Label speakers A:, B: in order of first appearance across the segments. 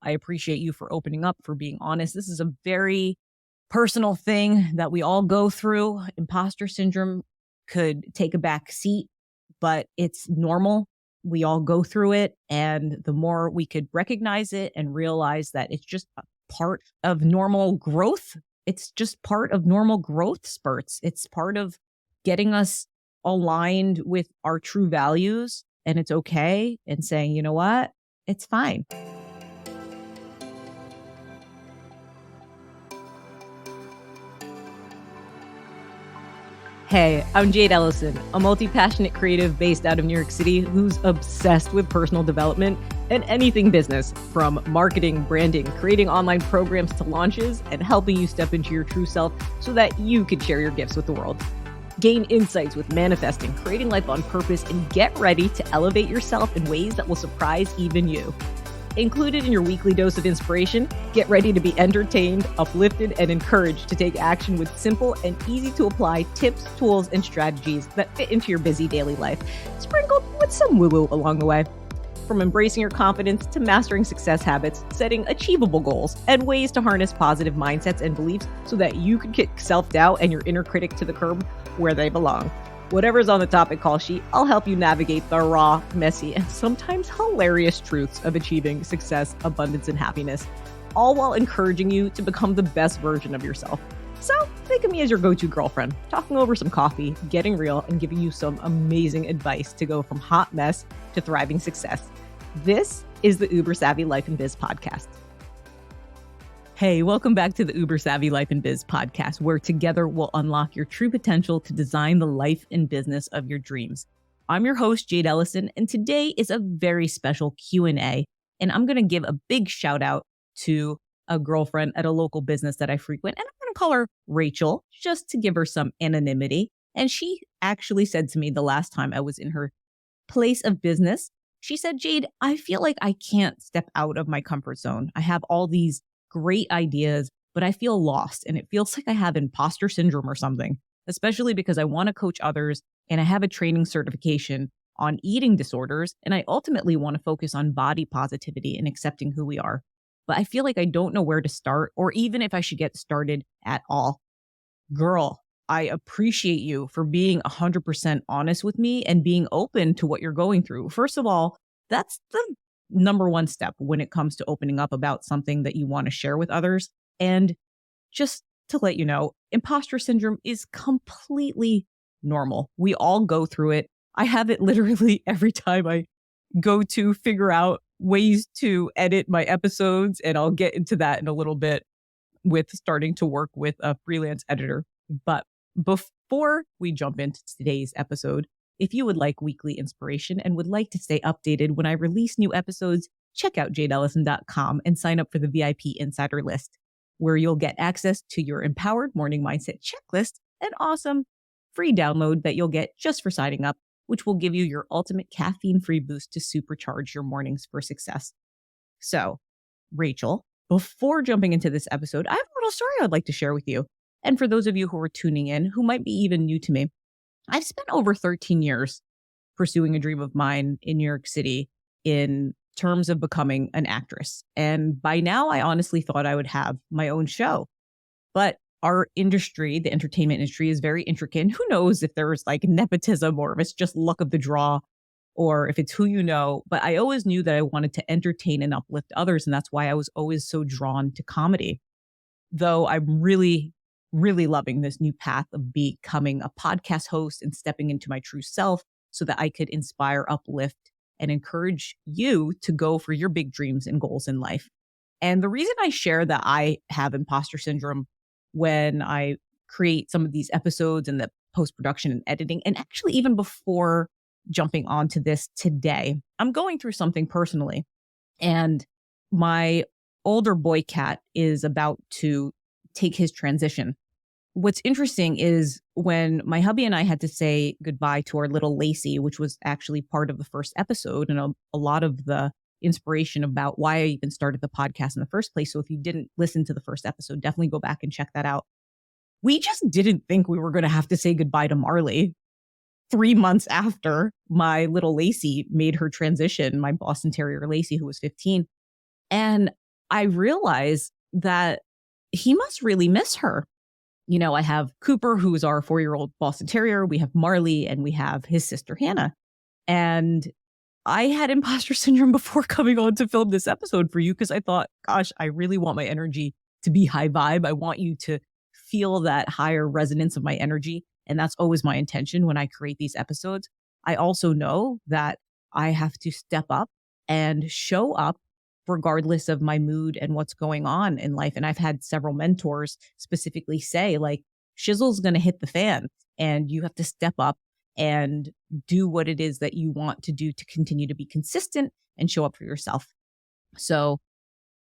A: I appreciate you for opening up, for being honest. This is a very personal thing that we all go through. Imposter syndrome could take a back seat, but it's normal. We all go through it. And the more we could recognize it and realize that it's just a part of normal growth, it's just part of normal growth spurts. It's part of getting us aligned with our true values. And it's okay. And saying, you know what? It's fine. Hey, I'm Jade Ellison, a multi-passionate creative based out of New York City who's obsessed with personal development and anything business, from marketing, branding, creating online programs to launches, and helping you step into your true self so that you can share your gifts with the world. Gain insights with manifesting, creating life on purpose, and get ready to elevate yourself in ways that will surprise even you. Included in your weekly dose of inspiration, get ready to be entertained, uplifted, and encouraged to take action with simple and easy to apply tips, tools, and strategies that fit into your busy daily life, sprinkled with some woo-woo along the way. From embracing your confidence to mastering success habits, setting achievable goals, and ways to harness positive mindsets and beliefs so that you can kick self-doubt and your inner critic to the curb where they belong. Whatever's on the topic call sheet, I'll help you navigate the raw, messy, and sometimes hilarious truths of achieving success, abundance, and happiness, all while encouraging you to become the best version of yourself. So think of me as your go-to girlfriend, talking over some coffee, getting real, and giving you some amazing advice to go from hot mess to thriving success. This is the Uber Savvy Life and Biz podcast. Hey, welcome back to the Uber Savvy Life and Biz podcast, where together we'll unlock your true potential to design the life and business of your dreams. I'm your host, Jade Ellison, and today is a very special Q&A, and I'm going to give a big shout out to a girlfriend at a local business that I frequent, and I'm going to call her Rachel, just to give her some anonymity. And she actually said to me the last time I was in her place of business, she said, Jade, I feel like I can't step out of my comfort zone. I have all these great ideas, but I feel lost, and it feels like I have imposter syndrome or something, especially because I want to coach others and I have a training certification on eating disorders, and I ultimately want to focus on body positivity and accepting who we are. But I feel like I don't know where to start, or even if I should get started at all. Girl, I appreciate you for being 100% honest with me and being open to what you're going through. First of all, that's the number one step when it comes to opening up about something that you want to share with others. And just to let you know, imposter syndrome is completely normal. We all go through it. I have it literally every time I go to figure out ways to edit my episodes. And I'll get into that in a little bit with starting to work with a freelance editor. But before we jump into today's episode, if you would like weekly inspiration and would like to stay updated when I release new episodes, check out jadeellison.com and sign up for the VIP Insider List, where you'll get access to your empowered morning mindset checklist, an awesome free download that you'll get just for signing up, which will give you your ultimate caffeine-free boost to supercharge your mornings for success. So, Rachel, before jumping into this episode, I have a little story I'd like to share with you. And for those of you who are tuning in, who might be even new to me, I've spent over 13 years pursuing a dream of mine in New York City in terms of becoming an actress. And by now, I honestly thought I would have my own show. But our industry, the entertainment industry, is very intricate. And who knows if there's like nepotism or if it's just luck of the draw or if it's who you know. But I always knew that I wanted to entertain and uplift others. And that's why I was always so drawn to comedy. Though I'm really loving this new path of becoming a podcast host and stepping into my true self so that I could inspire, uplift, and encourage you to go for your big dreams and goals in life. And the reason I share that I have imposter syndrome when I create some of these episodes and the post-production and editing, and actually even before jumping onto this today, I'm going through something personally. And my older boy cat is about to take his transition. What's interesting is when my hubby and I had to say goodbye to our little Lacey, which was actually part of the first episode and a lot of the inspiration about why I even started the podcast in the first place. So if you didn't listen to the first episode, definitely go back and check that out. We just didn't think we were going to have to say goodbye to Marley 3 months after my little Lacey made her transition, my Boston Terrier Lacey, who was 15. And I realize that he must really miss her. I have Cooper, who's our 4-year-old Boston Terrier. We have Marley, and we have his sister, Hannah. And I had imposter syndrome before coming on to film this episode for you because I thought, gosh, I really want my energy to be high vibe. I want you to feel that higher resonance of my energy. And that's always my intention when I create these episodes. I also know that I have to step up and show up regardless of my mood and what's going on in life. And I've had several mentors specifically say, like, shizzle's going to hit the fan and you have to step up and do what it is that you want to do to continue to be consistent and show up for yourself. So,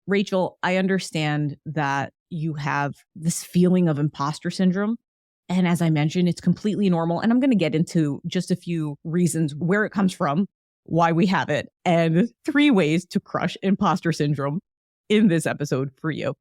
A: Rachel, I understand that you have this feeling of imposter syndrome. And as I mentioned, it's completely normal. And I'm going to get into just a few reasons where it comes from, why we have it, and 3 ways to crush imposter syndrome in this episode for you.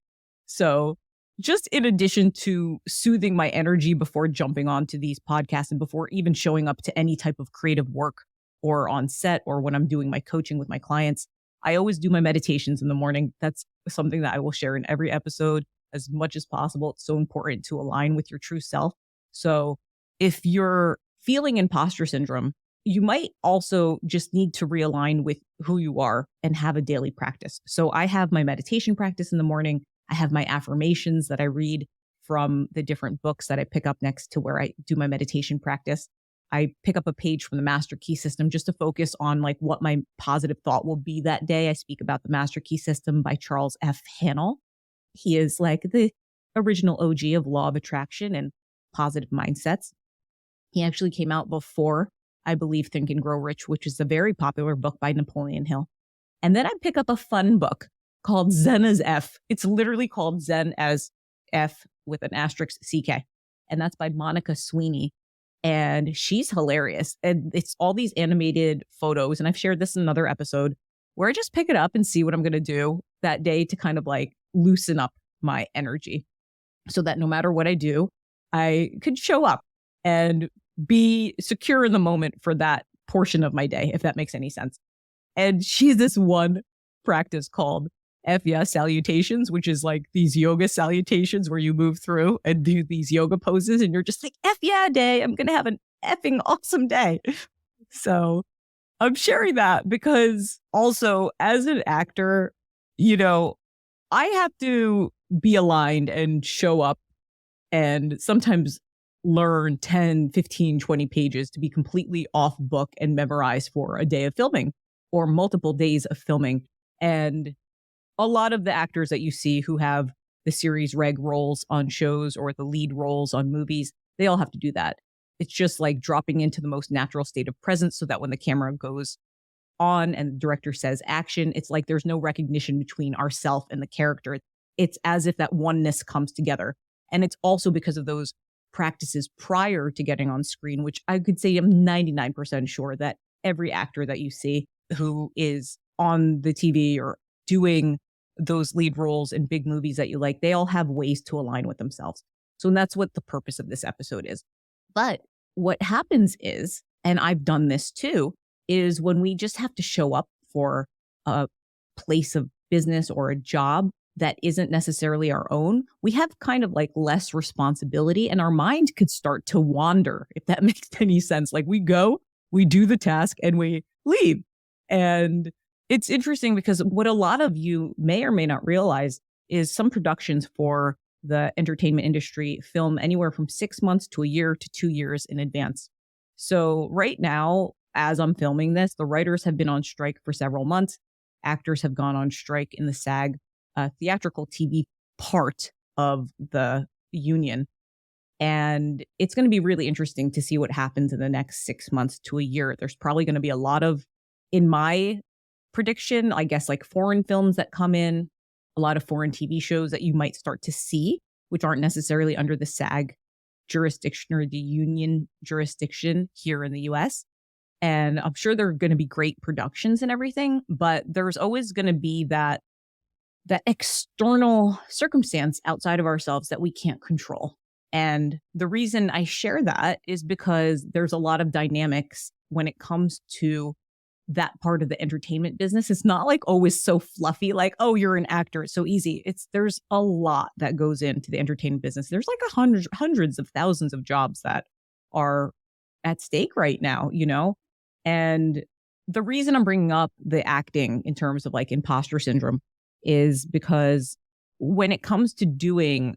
A: So, just in addition to soothing my energy before jumping onto these podcasts and before even showing up to any type of creative work or on set or when I'm doing my coaching with my clients, I always do my meditations in the morning. That's something that I will share in every episode as much as possible. It's so important to align with your true self. So if you're feeling imposter syndrome, you might also just need to realign with who you are and have a daily practice. So I have my meditation practice in the morning. I have my affirmations that I read from the different books that I pick up next to where I do my meditation practice. I pick up a page from the Master Key System just to focus on like what my positive thought will be that day. I speak about the Master Key System by Charles F. Hannell. He is like the original OG of law of attraction and positive mindsets. He actually came out before, I believe, Think and Grow Rich, which is a very popular book by Napoleon Hill. And then I pick up a fun book called Zen as F. It's literally called Zen as F with an asterisk CK. And that's by Monica Sweeney. And she's hilarious. And it's all these animated photos. And I've shared this in another episode where I just pick it up and see what I'm going to do that day to kind of like loosen up my energy so that no matter what I do, I could show up and be secure in the moment for that portion of my day, if that makes any sense. And she has this one practice called F yeah salutations, which is like these yoga salutations where you move through and do these yoga poses and you're just like, F yeah day, I'm going to have an effing awesome day. So I'm sharing that because also as an actor, I have to be aligned and show up and sometimes learn 10, 15, 20 pages to be completely off book and memorize for a day of filming or multiple days of filming. And a lot of the actors that you see who have the series reg roles on shows or the lead roles on movies, they all have to do that. It's just like dropping into the most natural state of presence so that when the camera goes on and the director says action, it's like there's no recognition between ourself and the character. It's as if that oneness comes together. And it's also because of those practices prior to getting on screen, which I could say I'm 99% sure that every actor that you see who is on the TV or doing those lead roles in big movies that you like, they all have ways to align with themselves. So that's what the purpose of this episode is. But what happens is, and I've done this too, is when we just have to show up for a place of business or a job that isn't necessarily our own, we have kind of like less responsibility and our mind could start to wander, if that makes any sense. Like we go, we do the task and we leave. And it's interesting because what a lot of you may or may not realize is some productions for the entertainment industry film anywhere from 6 months to a year to 2 years in advance. So right now, as I'm filming this, the writers have been on strike for several months. Actors have gone on strike in the SAG theatrical TV part of the union. And it's going to be really interesting to see what happens in the next 6 months to a year. There's probably going to be a lot of, in my prediction, I guess, like foreign films that come in, a lot of foreign TV shows that you might start to see, which aren't necessarily under the SAG jurisdiction or the union jurisdiction here in the US. And I'm sure there are going to be great productions and everything, but there's always going to be that external circumstance outside of ourselves that we can't control. And the reason I share that is because there's a lot of dynamics when it comes to that part of the entertainment business. It's not like always so fluffy, like, oh, you're an actor, it's so easy. There's a lot that goes into the entertainment business. There's like hundreds of thousands of jobs that are at stake right now, And the reason I'm bringing up the acting in terms of like imposter syndrome is because when it comes to doing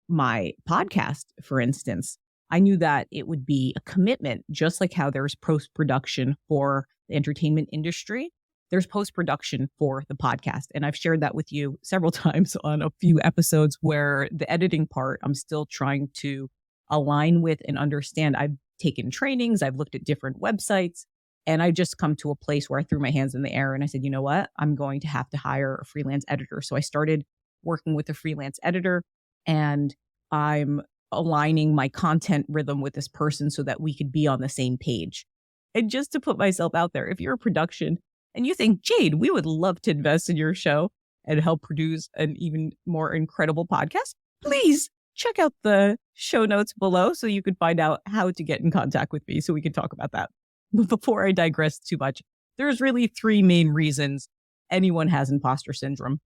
A: my podcast, for instance, I knew that it would be a commitment, just like how there's post-production for the entertainment industry. There's post-production for the podcast. And I've shared that with you several times on a few episodes where the editing part, I'm still trying to align with and understand. I've taken trainings, I've looked at different websites, and I just come to a place where I threw my hands in the air and I said, you know what? I'm going to have to hire a freelance editor. So I started working with a freelance editor, and I'm aligning my content rhythm with this person so that we could be on the same page. And just to put myself out there, if you're a production and you think, Jade, we would love to invest in your show and help produce an even more incredible podcast, please check out the show notes below so you can find out how to get in contact with me so we can talk about that. But before I digress too much, there's really three main reasons anyone has imposter syndrome.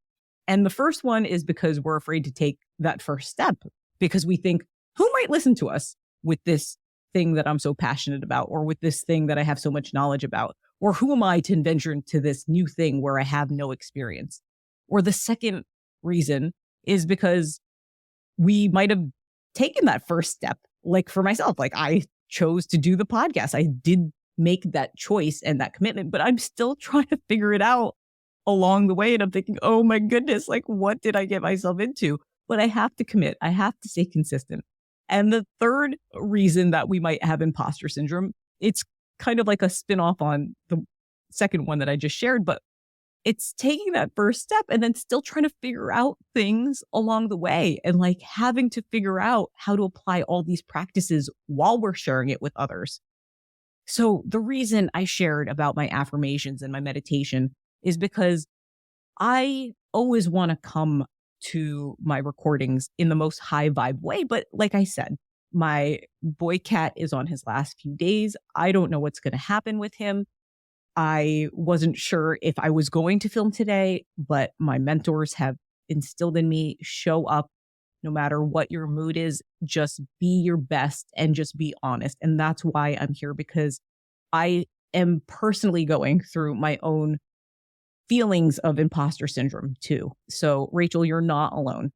A: And the first one is because we're afraid to take that first step because we think, who might listen to us with this thing that I'm so passionate about, or with this thing that I have so much knowledge about? Or who am I to venture into this new thing where I have no experience? Or the second reason is because we might have taken that first step. Like for myself, like I chose to do the podcast. I did make that choice and that commitment, but I'm still trying to figure it out along the way. And I'm thinking, oh my goodness, like what did I get myself into? But I have to commit. I have to stay consistent. And the third reason that we might have imposter syndrome, it's kind of like a spin-off on the second one that I just shared, but it's taking that first step and then still trying to figure out things along the way and like having to figure out how to apply all these practices while we're sharing it with others. So the reason I shared about my affirmations and my meditation is because I always want to come to my recordings in the most high vibe way. But like I said, my boy cat is on his last few days. I don't know what's going to happen with him. I wasn't sure if I was going to film today, but my mentors have instilled in me, show up no matter what your mood is, just be your best and just be honest. And that's why I'm here, because I am personally going through my own feelings of imposter syndrome too. So Rachel, you're not alone.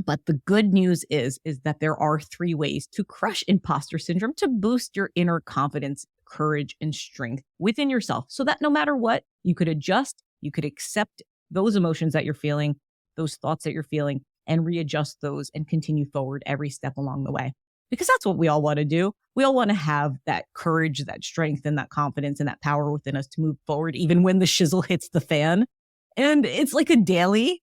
A: But the good news is that there are 3 ways to crush imposter syndrome to boost your inner confidence, courage, and strength within yourself so that no matter what, you could adjust, you could accept those emotions that you're feeling, those thoughts that you're feeling, and readjust those and continue forward every step along the way. Because that's what we all want to do. We all want to have that courage, that strength, and that confidence and that power within us to move forward, even when the shizzle hits the fan. And it's like a daily.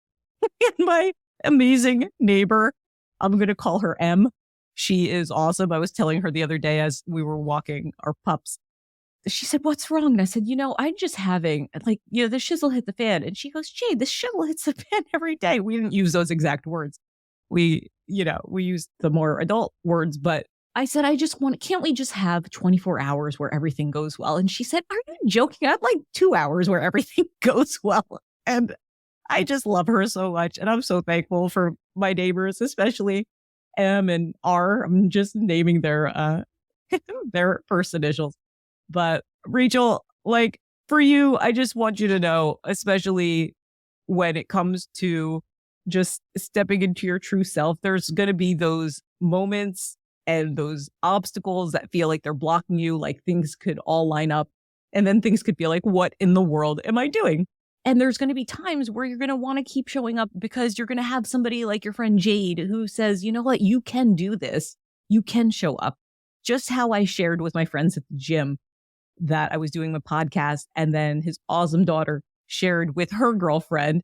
A: And my amazing neighbor, I'm going to call her M. She is awesome. I was telling her the other day as we were walking our pups, she said, what's wrong? And I said, I'm just having the shizzle hit the fan. And she goes, Jade, the shizzle hits the fan every day. We didn't use those exact words. We used the more adult words, but I said, can't we just have 24 hours where everything goes well? And she said, are you joking? I'd like 2 hours where everything goes well. And I just love her so much. And I'm so thankful for my neighbors, especially M and R. I'm just naming their their first initials. But Rachel, like for you, I just want you to know, especially when it comes to just stepping into your true self, there's going to be those moments and those obstacles that feel like they're blocking you, like things could all line up. And then things could feel like, what in the world am I doing? And there's going to be times where you're going to want to keep showing up because you're going to have somebody like your friend Jade who says, you know what, you can do this. You can show up. Just how I shared with my friends at the gym that I was doing the podcast, and then his awesome daughter shared with her girlfriend,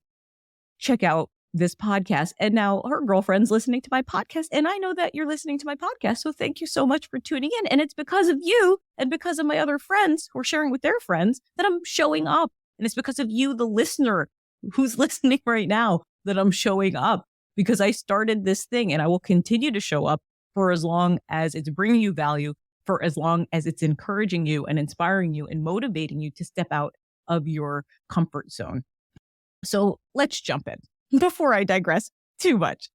A: check out this podcast. And now her girlfriend's listening to my podcast. And I know that you're listening to my podcast. So thank you so much for tuning in. And it's because of you and because of my other friends who are sharing with their friends that I'm showing up. And it's because of you, the listener who's listening right now, that I'm showing up, because I started this thing and I will continue to show up for as long as it's bringing you value, for as long as it's encouraging you and inspiring you and motivating you to step out of your comfort zone. So let's jump in before I digress too much.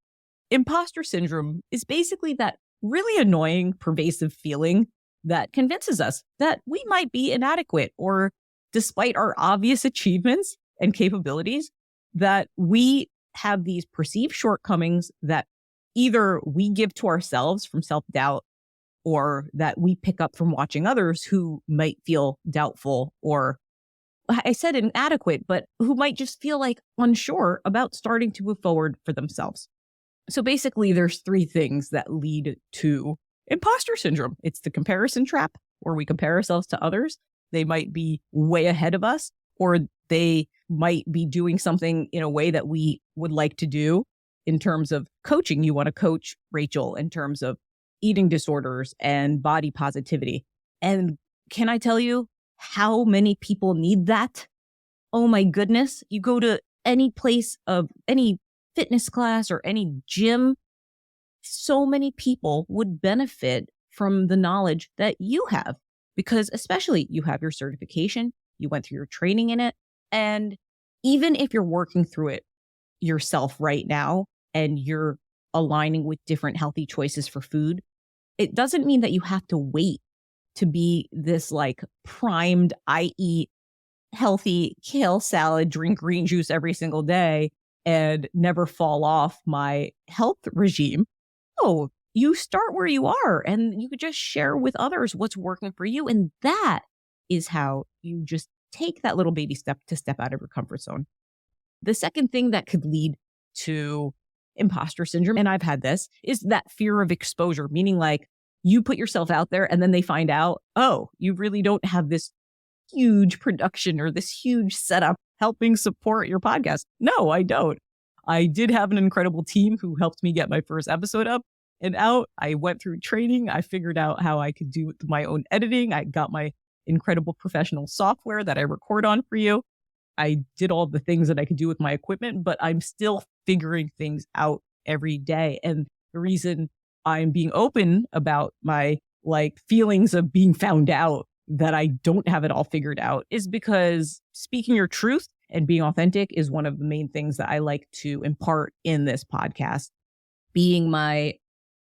A: Imposter syndrome is basically that really annoying, pervasive feeling that convinces us that we might be inadequate, or despite our obvious achievements and capabilities, that we have these perceived shortcomings that either we give to ourselves from self-doubt, or that we pick up from watching others who might feel doubtful, or I said inadequate, but who might just feel like unsure about starting to move forward for themselves. So basically, there's three things that lead to imposter syndrome. It's the comparison trap, where we compare ourselves to others. They might be way ahead of us, or they might be doing something in a way that we would like to do. In terms of coaching, you want to coach Rachel in terms of eating disorders and body positivity. And can I tell you how many people need that? Oh my goodness. You go to any place of any fitness class or any gym, so many people would benefit from the knowledge that you have, because especially you have your certification, you went through your training in it. And even if you're working through it yourself right now and you're aligning with different healthy choices for food, it doesn't mean that you have to wait to be this like primed, I eat healthy kale salad, drink green juice every single day, and never fall off my health regime. Oh, you start where you are and you could just share with others what's working for you. And that is how you just take that little baby step to step out of your comfort zone. The second thing that could lead to imposter syndrome, and I've had this, is that fear of exposure, meaning like you put yourself out there and then they find out, oh, you really don't have this huge production or this huge setup helping support your podcast. No, I don't. I did have an incredible team who helped me get my first episode up and out. I went through training. I figured out how I could do my own editing. I got my incredible professional software that I record on for you. I did all the things that I could do with my equipment, but I'm still figuring things out every day. And the reason I'm being open about my feelings of being found out that I don't have it all figured out is because speaking your truth and being authentic is one of the main things that I like to impart in this podcast, being my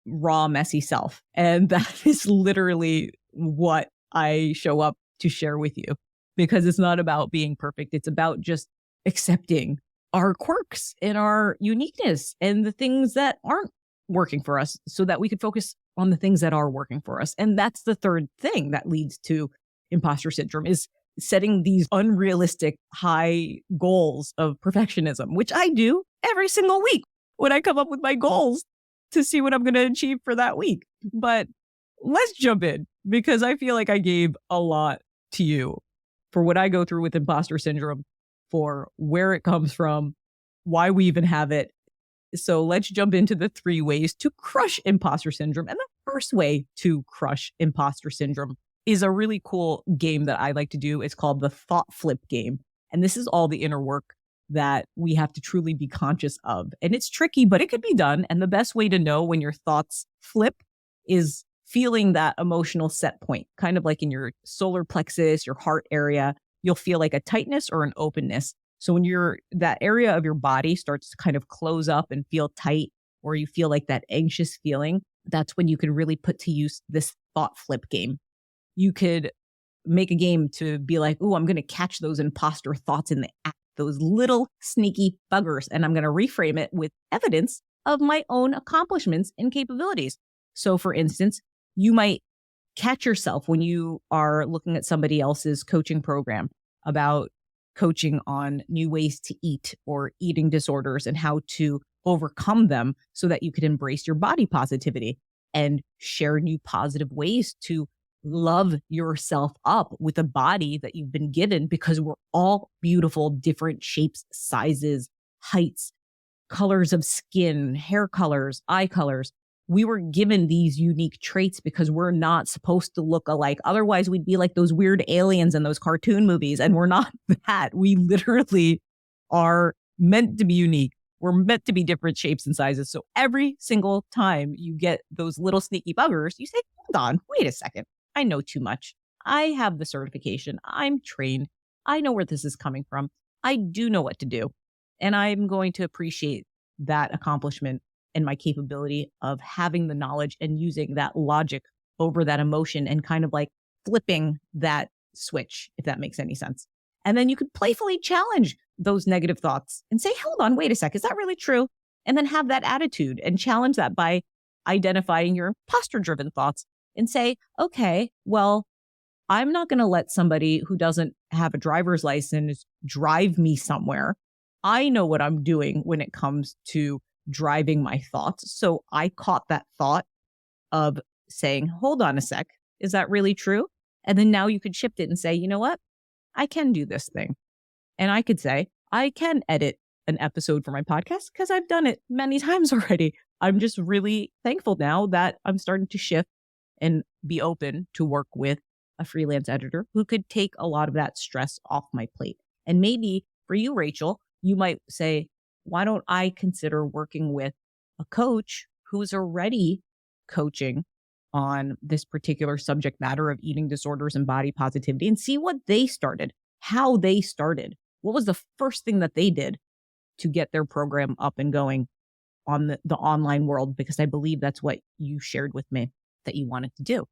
A: raw, messy self. And that is literally what I show up to share with you, because it's not about being perfect. It's about just accepting our quirks and our uniqueness and the things that aren't working for us so that we could focus on the things that are working for us. And that's the third thing that leads to imposter syndrome, is setting these unrealistic high goals of perfectionism, which I do every single week when I come up with my goals to see what I'm going to achieve for that week. But let's jump in, because I feel like I gave a lot to you for what I go through with imposter syndrome, for where it comes from, why we even have it. So let's jump into the 3 ways to crush imposter syndrome. And the first way to crush imposter syndrome is a really cool game that I like to do. It's called the thought flip game. And this is all the inner work that we have to truly be conscious of. And it's tricky, but it could be done. And the best way to know when your thoughts flip is feeling that emotional set point, kind of like in your solar plexus, your heart area. You'll feel like a tightness or an openness. So when that area of your body starts to kind of close up and feel tight, or you feel like that anxious feeling, that's when you can really put to use this thought flip game. You could make a game to be like, oh, I'm going to catch those imposter thoughts in the act, those little sneaky buggers, and I'm going to reframe it with evidence of my own accomplishments and capabilities. So for instance, you might catch yourself when you are looking at somebody else's coaching program about coaching on new ways to eat or eating disorders and how to overcome them so that you could embrace your body positivity and share new positive ways to love yourself up with a body that you've been given, because we're all beautiful, different shapes, sizes, heights, colors of skin, hair colors, eye colors. We were given these unique traits because we're not supposed to look alike. Otherwise, we'd be like those weird aliens in those cartoon movies. And we're not that. We literally are meant to be unique. We're meant to be different shapes and sizes. So every single time you get those little sneaky buggers, you say, hold on, wait a second. I know too much. I have the certification. I'm trained. I know where this is coming from. I do know what to do. And I'm going to appreciate that accomplishment and my capability of having the knowledge and using that logic over that emotion and kind of like flipping that switch, if that makes any sense. And then you could playfully challenge those negative thoughts and say, hold on, wait a sec, is that really true? And then have that attitude and challenge that by identifying your imposter driven thoughts and say, okay, well, I'm not going to let somebody who doesn't have a driver's license drive me somewhere. I know what I'm doing when it comes to driving my thoughts. So I caught that thought of saying, hold on a sec, is that really true? And then now you could shift it and say, you know what? I can do this thing. And I could say, I can edit an episode for my podcast because I've done it many times already. I'm just really thankful now that I'm starting to shift and be open to work with a freelance editor who could take a lot of that stress off my plate. And maybe for you, Rachel, you might say, why don't I consider working with a coach who's already coaching on this particular subject matter of eating disorders and body positivity and see what they started, how they started. What was the first thing that they did to get their program up and going on the online world? Because I believe that's what you shared with me that you wanted to do.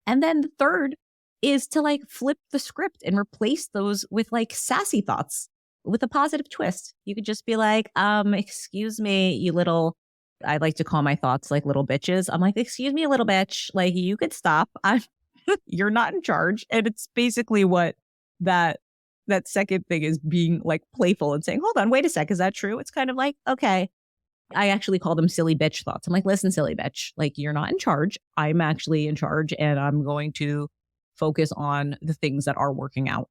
A: And then the third is to like flip the script and replace those with like sassy thoughts with a positive twist. You could just be like, excuse me, you little, I like to call my thoughts like little bitches. I'm like, excuse me, little bitch, like you could stop. You're not in charge. And it's basically what that second thing is, being like playful and saying, hold on, wait a sec, is that true? It's kind of like, okay. I actually call them silly bitch thoughts. I'm like, listen, silly bitch, like you're not in charge. I'm actually in charge and I'm going to focus on the things that are working out.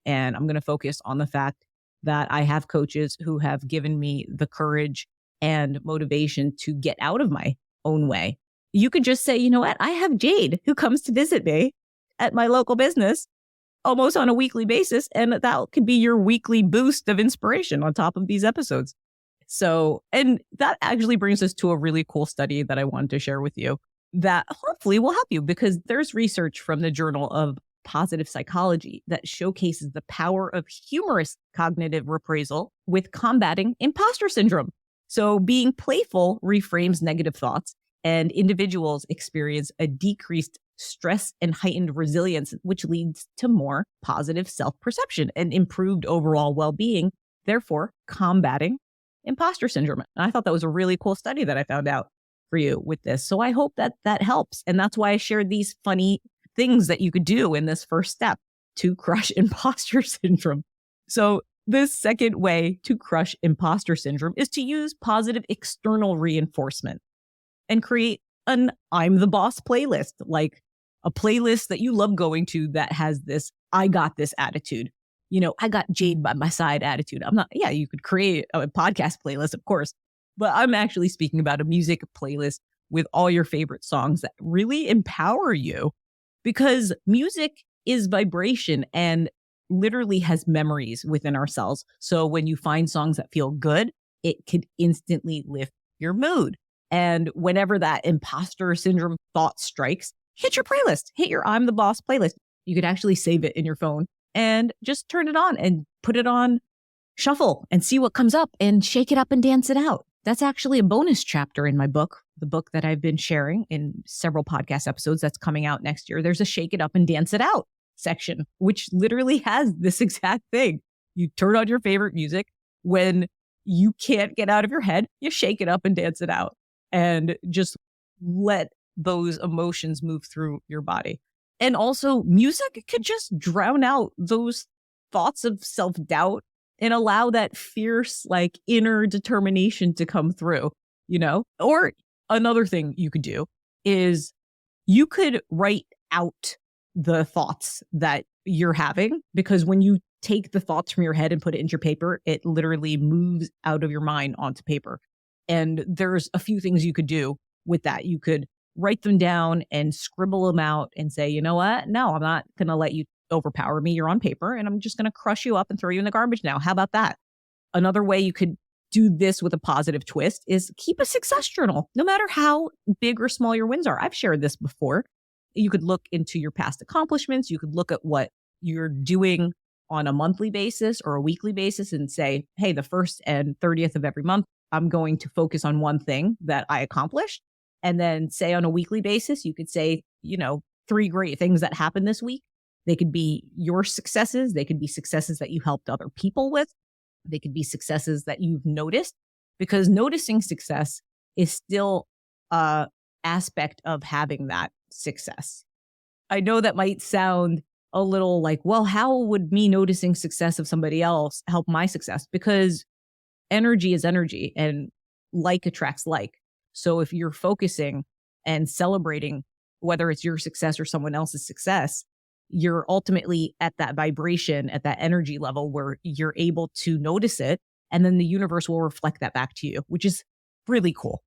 A: And I'm going to focus on the fact that I have coaches who have given me the courage and motivation to get out of my own way. You could just say, you know what? I have Jade who comes to visit me at my local business almost on a weekly basis. And that could be your weekly boost of inspiration on top of these episodes. So, and that actually brings us to a really cool study that I wanted to share with you that hopefully will help you, because there's research from the Journal of Positive Psychology that showcases the power of humorous cognitive reappraisal with combating imposter syndrome. So being playful reframes negative thoughts, and individuals experience a decreased stress and heightened resilience, which leads to more positive self-perception and improved overall well-being, therefore combating imposter syndrome. And I thought that was a really cool study that I found out for you with this. So I hope that that helps. And that's why I shared these funny things that you could do in this first step to crush imposter syndrome. So this second way to crush imposter syndrome is to use positive external reinforcement and create an I'm the boss playlist, like a playlist that you love going to that has this I got this attitude. You know, I got Jade by my side attitude. You could create a podcast playlist, of course, but I'm actually speaking about a music playlist with all your favorite songs that really empower you, because music is vibration and literally has memories within ourselves. So when you find songs that feel good, it could instantly lift your mood. And whenever that imposter syndrome thought strikes, hit your playlist, hit your I'm the Boss playlist. You could actually save it in your phone and just turn it on and put it on shuffle and see what comes up and shake it up and dance it out. That's actually a bonus chapter in my book, the book that I've been sharing in several podcast episodes that's coming out next year. There's a shake it up and dance it out section, which literally has this exact thing. You turn on your favorite music. When you can't get out of your head, you shake it up and dance it out and just let those emotions move through your body. And also music could just drown out those thoughts of self-doubt and allow that fierce, like inner determination to come through, you know? Or another thing you could do is you could write out the thoughts that you're having, because when you take the thoughts from your head and put it into your paper, it literally moves out of your mind onto paper. And there's a few things you could do with that. You could write them down and scribble them out and say, you know what? No, I'm not going to let you overpower me. You're on paper and I'm just going to crush you up and throw you in the garbage now. How about that? Another way you could do this with a positive twist is keep a success journal, no matter how big or small your wins are. I've shared this before. You could look into your past accomplishments. You could look at what you're doing on a monthly basis or a weekly basis and say, hey, the 1st and 30th of every month, I'm going to focus on one thing that I accomplished. And then say on a weekly basis, you could say, 3 great things that happened this week. They could be your successes. They could be successes that you helped other people with. They could be successes that you've noticed, because noticing success is still a aspect of having that success. I know that might sound a little like, well, how would me noticing success of somebody else help my success? Because energy is energy and like attracts like. So if you're focusing and celebrating, whether it's your success or someone else's success, you're ultimately at that vibration, at that energy level where you're able to notice it. And then the universe will reflect that back to you, which is really cool.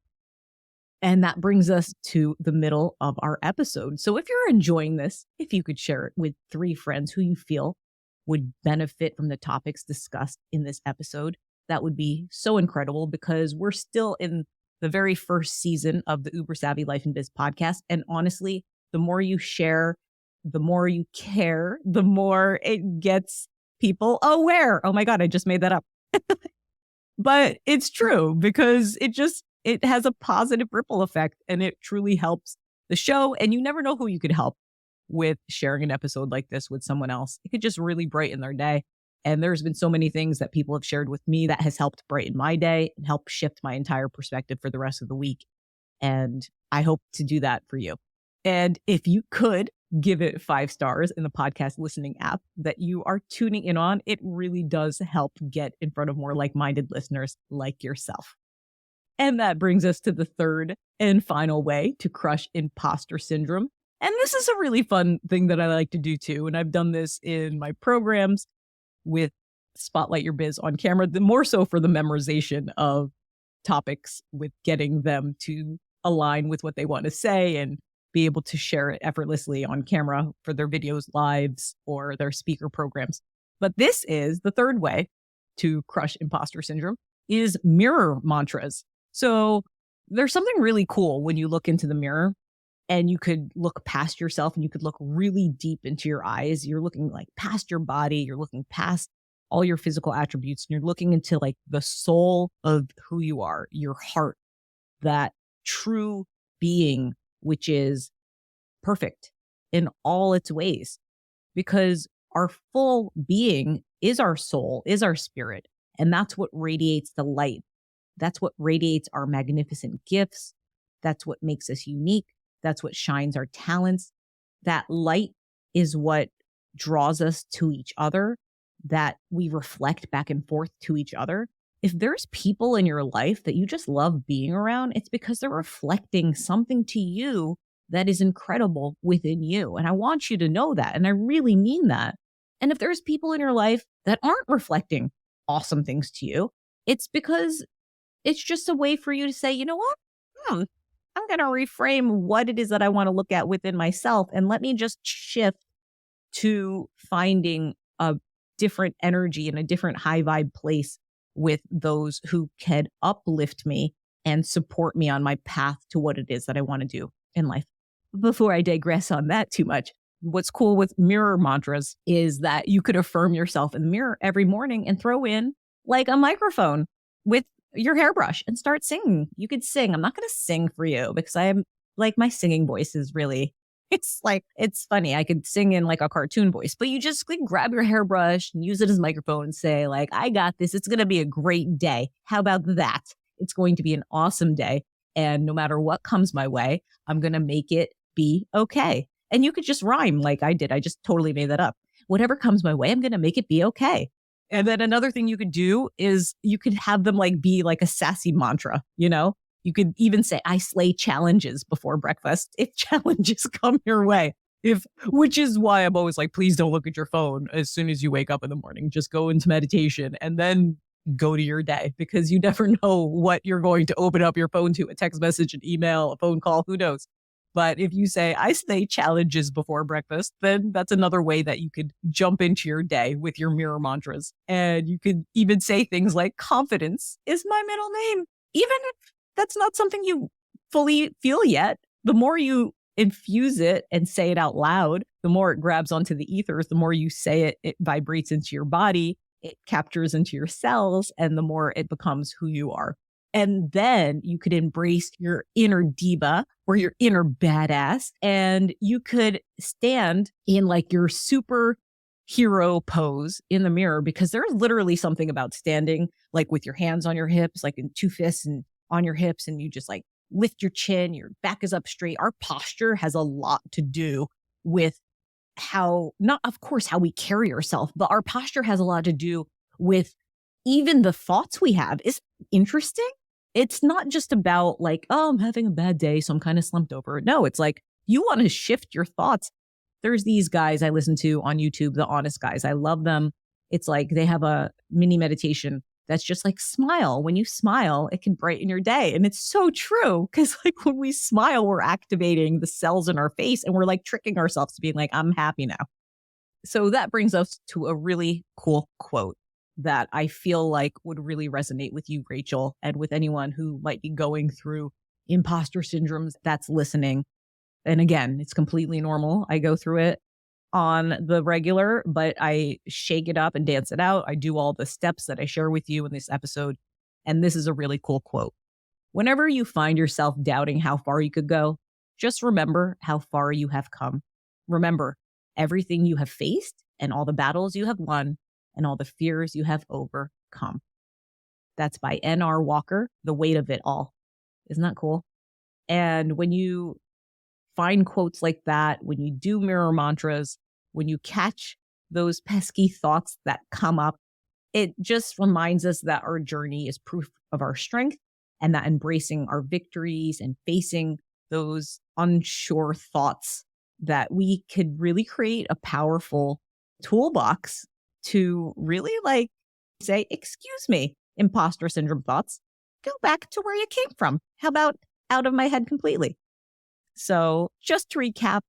A: And that brings us to the middle of our episode. So if you're enjoying this, if you could share it with 3 friends who you feel would benefit from the topics discussed in this episode, that would be so incredible, because we're still in the very first season of the Uber Savvy Life and Biz podcast. And honestly, the more you share, the more you care, the more it gets people aware. Oh my God, I just made that up. But it's true, because it has a positive ripple effect and it truly helps the show. And you never know who you could help with sharing an episode like this with someone else. It could just really brighten their day. And there's been so many things that people have shared with me that has helped brighten my day and help shift my entire perspective for the rest of the week. And I hope to do that for you. And if you could give it 5 stars in the podcast listening app that you are tuning in on, it really does help get in front of more like-minded listeners like yourself. And that brings us to the third and final way to crush imposter syndrome. And this is a really fun thing that I like to do too. And I've done this in my programs with Spotlight Your Biz on camera, the more so for the memorization of topics, with getting them to align with what they want to say and be able to share it effortlessly on camera for their videos, lives, or their speaker programs. But this is the third way to crush imposter syndrome, is mirror mantras. So there's something really cool when you look into the mirror and you could look past yourself and you could look really deep into your eyes. You're looking like past your body. You're looking past all your physical attributes, and you're looking into like the soul of who you are, your heart, that true being, which is perfect in all its ways, because our full being is our soul, is our spirit. And that's what radiates the light. That's what radiates our magnificent gifts. That's what makes us unique. That's what shines our talents. That light is what draws us to each other, that we reflect back and forth to each other. If there's people in your life that you just love being around, it's because they're reflecting something to you that is incredible within you. And I want you to know that. And I really mean that. And if there's people in your life that aren't reflecting awesome things to you, it's because it's just a way for you to say, you know what? I'm going to reframe what it is that I want to look at within myself. And let me just shift to finding a different energy and a different high vibe place with those who can uplift me and support me on my path to what it is that I want to do in life. Before I digress on that too much, what's cool with mirror mantras is that you could affirm yourself in the mirror every morning and throw in like a microphone with your hairbrush and start singing. You could sing. I'm not going to sing for you because I'm like, my singing voice is really, it's funny. I could sing in like a cartoon voice, but you just like grab your hairbrush and use it as a microphone and say like, I got this. It's going to be a great day. How about that? It's going to be an awesome day. And no matter what comes my way, I'm going to make it be okay. And you could just rhyme like I did. I just totally made that up. Whatever comes my way, I'm going to make it be okay. And then another thing you could do is you could have them like be like a sassy mantra, you know? You could even say, I slay challenges before breakfast if challenges come your way. Which is why I'm always like, please don't look at your phone as soon as you wake up in the morning. Just go into meditation and then go to your day, because you never know what you're going to open up your phone to, a text message, an email, a phone call, who knows? But if you say, I slay challenges before breakfast, then that's another way that you could jump into your day with your mirror mantras. And you could even say things like, confidence is my middle name. Even if that's not something you fully feel yet, the more you infuse it and say it out loud, the more it grabs onto the ethers, the more you say it, it vibrates into your body, it captures into your cells, and the more it becomes who you are. And then you could embrace your inner diva or your inner badass, and you could stand in like your superhero pose in the mirror, because there's literally something about standing like with your hands on your hips, like in two fists and on your hips, and you just like lift your chin, your back is up straight. Our posture has a lot to do with how, not of course, how we carry ourselves, but our posture has a lot to do with even the thoughts we have. Is interesting. It's not just about like, oh, I'm having a bad day, so I'm kind of slumped over. No, it's like you want to shift your thoughts. There's these guys I listen to on YouTube, the honest guys. I love them. It's like they have a mini meditation that's just like smile. When you smile, it can brighten your day. And it's so true, because like when we smile, we're activating the cells in our face and we're like tricking ourselves to being like, I'm happy now. So that brings us to a really cool quote that I feel like would really resonate with you, Rachel, and with anyone who might be going through imposter syndromes that's listening. And again, it's completely normal. I go through it on the regular, but I shake it up and dance it out. I do all the steps that I share with you in this episode. And this is a really cool quote. Whenever you find yourself doubting how far you could go, just remember how far you have come. Remember everything you have faced and all the battles you have won and all the fears you have overcome. That's by N.R. Walker, The Weight of It All. Isn't that cool? And when you find quotes like that, when you do mirror mantras, when you catch those pesky thoughts that come up, it just reminds us that our journey is proof of our strength, and that embracing our victories and facing those unsure thoughts, that we could really create a powerful toolbox to really like say, excuse me, imposter syndrome thoughts, go back to where you came from. How about out of my head completely? So just to recap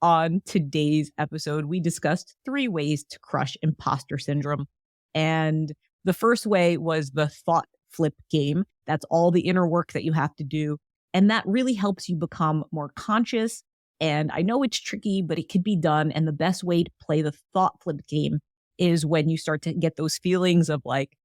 A: on today's episode, we discussed 3 ways to crush imposter syndrome. And the first way was the thought flip game. That's all the inner work that you have to do. And that really helps you become more conscious. And I know it's tricky, but it could be done. And the best way to play the thought flip game is when you start to get those feelings of like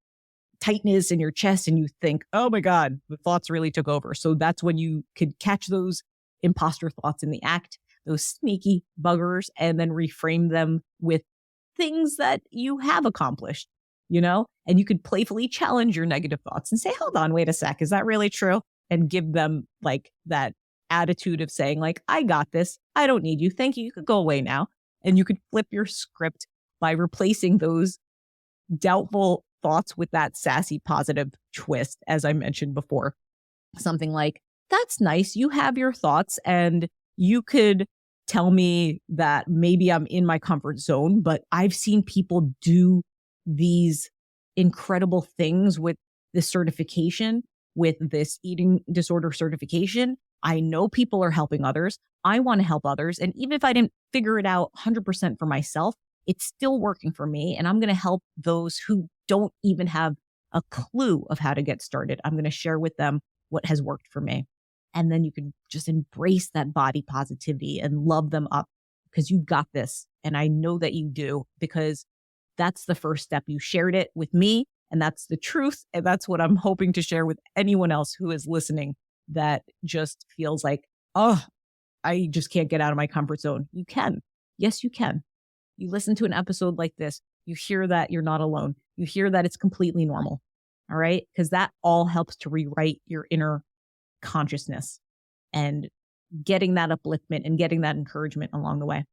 A: tightness in your chest and you think, oh my God, the thoughts really took over. So that's when you could catch those imposter thoughts in the act, those sneaky buggers, and then reframe them with things that you have accomplished, you know, and you could playfully challenge your negative thoughts and say, hold on, wait a sec, is that really true? And give them like that attitude of saying like, I got this. I don't need you. Thank you. You could go away now. And you could flip your script by replacing those doubtful thoughts with that sassy positive twist, as I mentioned before. Something like, that's nice. You have your thoughts and you could tell me that maybe I'm in my comfort zone, but I've seen people do these incredible things with this certification, with this eating disorder certification. I know people are helping others. I want to help others. And even if I didn't figure it out 100% for myself, it's still working for me. And I'm going to help those who don't even have a clue of how to get started. I'm going to share with them what has worked for me. And then you can just embrace that body positivity and love them up, because you got this. And I know that you do, because that's the first step. You shared it with me, and that's the truth. And that's what I'm hoping to share with anyone else who is listening that just feels like, oh, I just can't get out of my comfort zone. You can. Yes, you can. You listen to an episode like this, you hear that you're not alone. You hear that it's completely normal. All right. Because that all helps to rewrite your inner consciousness and getting that upliftment and getting that encouragement along the way.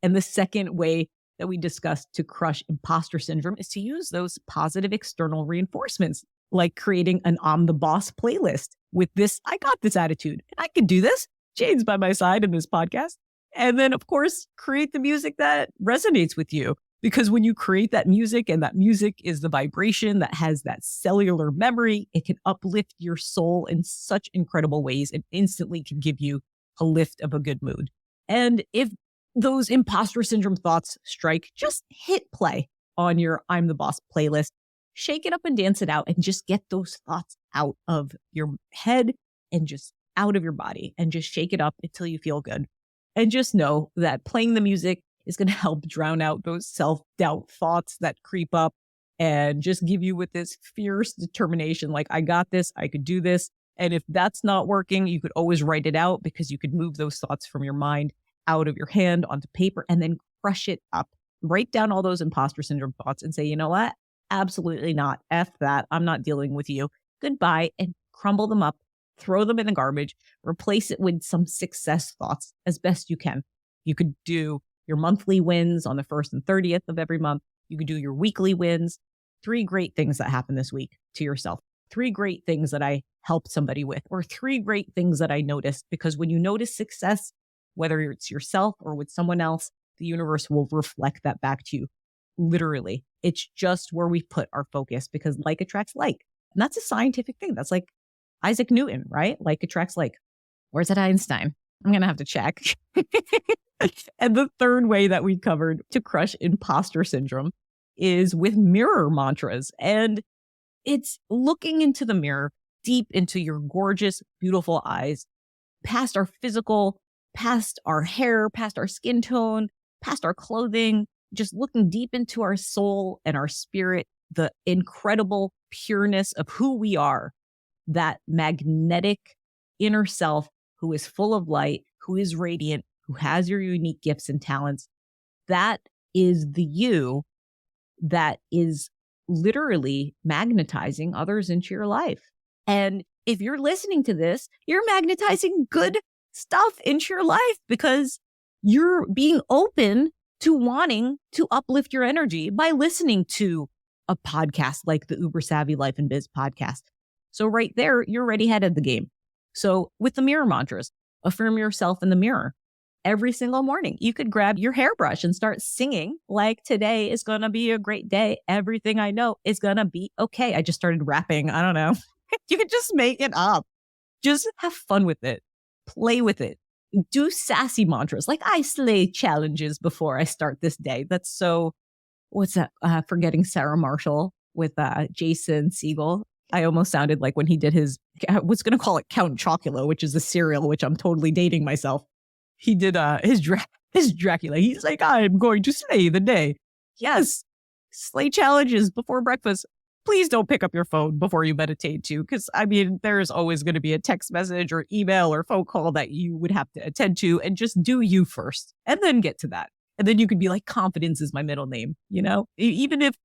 A: And the second way that we discussed to crush imposter syndrome is to use those positive external reinforcements, like creating an I'm the boss playlist with this, I got this attitude and I can do this. Jane's by my side in this podcast. And then, of course, create the music that resonates with you. Because when you create that music, and that music is the vibration that has that cellular memory, it can uplift your soul in such incredible ways and instantly can give you a lift of a good mood. And if those imposter syndrome thoughts strike, just hit play on your I'm the Boss playlist, shake it up and dance it out, and just get those thoughts out of your head and just out of your body and just shake it up until you feel good. And just know that playing the music is going to help drown out those self-doubt thoughts that creep up and just give you with this fierce determination, like, I got this, I could do this. And if that's not working, you could always write it out, because you could move those thoughts from your mind out of your hand onto paper and then crush it up. Write down all those imposter syndrome thoughts and say, you know what? Absolutely not. F that. I'm not dealing with you. Goodbye. And crumble them up, throw them in the garbage, replace it with some success thoughts as best you can. You could do your monthly wins on the 1st and 30th of every month. You could do your weekly wins. 3 great things that happened this week to yourself. 3 great things that I helped somebody with, or 3 great things that I noticed. Because when you notice success, whether it's yourself or with someone else, the universe will reflect that back to you. Literally, it's just where we put our focus, because like attracts like. And that's a scientific thing. That's like Isaac Newton, right? Like attracts like. Where's that Einstein? I'm going to have to check. And the third way that we covered to crush imposter syndrome is with mirror mantras. And it's looking into the mirror, deep into your gorgeous, beautiful eyes, past our physical, past our hair, past our skin tone, past our clothing, just looking deep into our soul and our spirit, the incredible pureness of who we are, that magnetic inner self who is full of light, who is radiant, who has your unique gifts and talents. That is the you that is literally magnetizing others into your life. And if you're listening to this, you're magnetizing good stuff into your life, because you're being open to wanting to uplift your energy by listening to a podcast like the Uber Savvy Life and Biz podcast. So right there, you're already ahead of the game. So with the mirror mantras, affirm yourself in the mirror. Every single morning, you could grab your hairbrush and start singing like, today is going to be a great day. Everything I know is going to be okay. I just started rapping. I don't know. You could just make it up. Just have fun with it. Play with it. Do sassy mantras like, I slay challenges before I start this day. That's so, what's that? Forgetting Sarah Marshall with Jason Segel. I almost sounded like when he did his, I was going to call it Count Chocula, which is a cereal, which I'm totally dating myself. He did his Dracula. He's like, I'm going to slay the day. Yes, slay challenges before breakfast. Please don't pick up your phone before you meditate too, because I mean, there's always going to be a text message or email or phone call that you would have to attend to, and just do you first and then get to that. And then you could be like, confidence is my middle name, you know, even if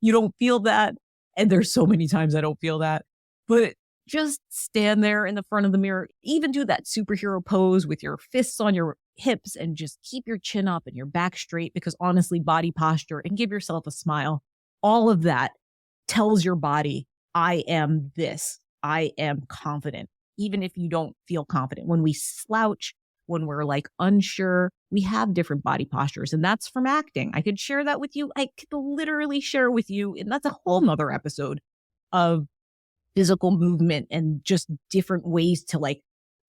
A: you don't feel that. And there's so many times I don't feel that, but just stand there in the front of the mirror, even do that superhero pose with your fists on your hips, and just keep your chin up and your back straight, because honestly, body posture, and give yourself a smile. All of that tells your body, I am this. I am confident. Even if you don't feel confident, when we slouch, when we're like unsure, we have different body postures, and that's from acting. I could share that with you. I could literally share with you, and that's a whole nother episode of physical movement and just different ways to like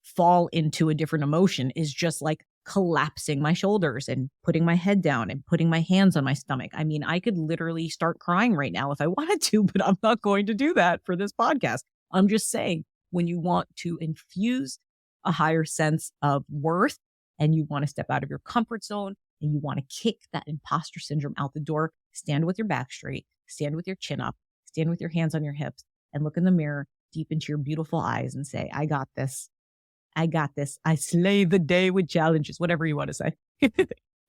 A: fall into a different emotion, is just like collapsing my shoulders and putting my head down and putting my hands on my stomach. I mean, I could literally start crying right now if I wanted to, but I'm not going to do that for this podcast. I'm just saying, when you want to infuse a higher sense of worth, and you want to step out of your comfort zone, and you want to kick that imposter syndrome out the door, stand with your back straight, stand with your chin up, stand with your hands on your hips, and look in the mirror deep into your beautiful eyes and say, I got this. I got this. I slay the day with challenges, whatever you want to say.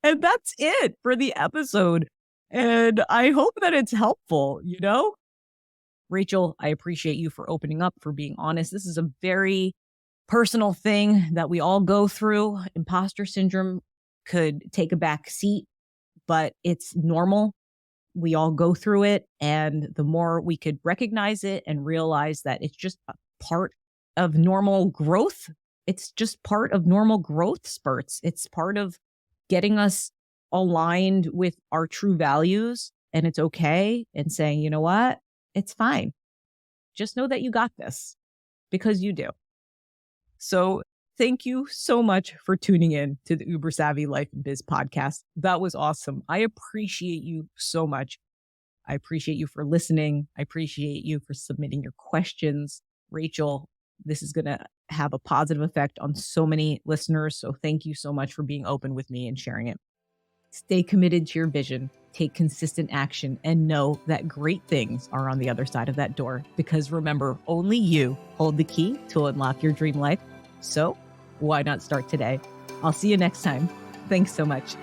A: And that's it for the episode. And I hope that it's helpful, you know? Rachel, I appreciate you for opening up, for being honest. This is a very personal thing that we all go through. Imposter syndrome could take a back seat, but it's normal. We all go through it. And the more we could recognize it and realize that it's just a part of normal growth, it's just part of normal growth spurts. It's part of getting us aligned with our true values, and it's okay, and saying, you know what? It's fine. Just know that you got this, because you do. So thank you so much for tuning in to the Uber Savvy Life and Biz podcast. That was awesome. I appreciate you so much. I appreciate you for listening. I appreciate you for submitting your questions. Rachel, this is going to have a positive effect on so many listeners. So thank you so much for being open with me and sharing it. Stay committed to your vision, take consistent action, and know that great things are on the other side of that door. Because remember, only you hold the key to unlock your dream life. So why not start today? I'll see you next time. Thanks so much.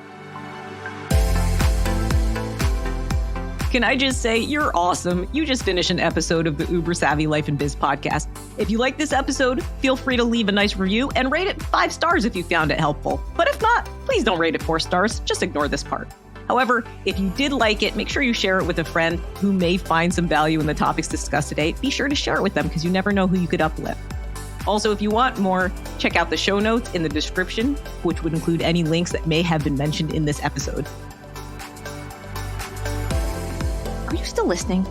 A: Can I just say, you're awesome. You just finished an episode of the Uber Savvy Life and Biz podcast. If you like this episode, feel free to leave a nice review and rate it 5 stars if you found it helpful. But if not, please don't rate it 4 stars. Just ignore this part. However, if you did like it, make sure you share it with a friend who may find some value in the topics discussed today. Be sure to share it with them because you never know who you could uplift. Also, if you want more, check out the show notes in the description, which would include any links that may have been mentioned in this episode. Are you still listening?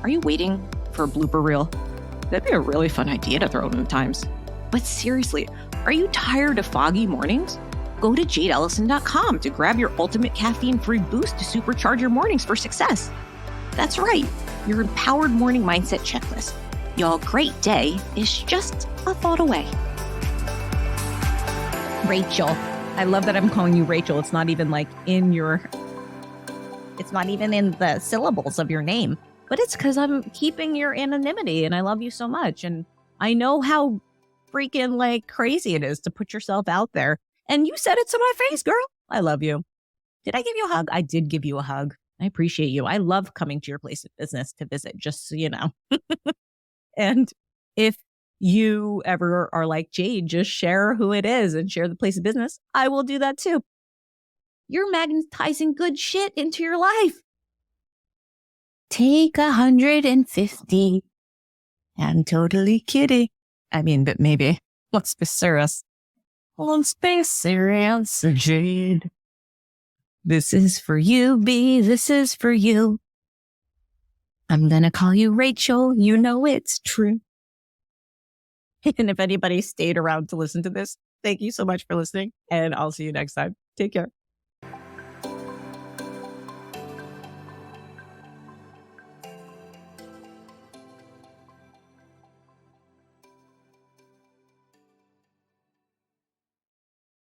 A: Are you waiting for a blooper reel? That'd be a really fun idea to throw in at times. But seriously, are you tired of foggy mornings? Go to jadeellison.com to grab your ultimate caffeine-free boost to supercharge your mornings for success. That's right, your empowered morning mindset checklist. Your great day is just a thought away. Rachel. I love that I'm calling you Rachel. It's not even like it's not even in the syllables of your name, but it's because I'm keeping your anonymity and I love you so much. And I know how freaking like crazy it is to put yourself out there. And you said it to my face, girl. I love you. Did I give you a hug? I did give you a hug. I appreciate you. I love coming to your place of business to visit, just so you know. And if you ever are like, Jade, just share who it is and share the place of business, I will do that too. You're magnetizing good shit into your life. Take 150. I'm totally kidding. I mean, but maybe. Let's be serious. Let's be serious, Jade. This is for you, B. This is for you. I'm gonna call you Rachel. You know it's true. And if anybody stayed around to listen to this, thank you so much for listening. And I'll see you next time. Take care.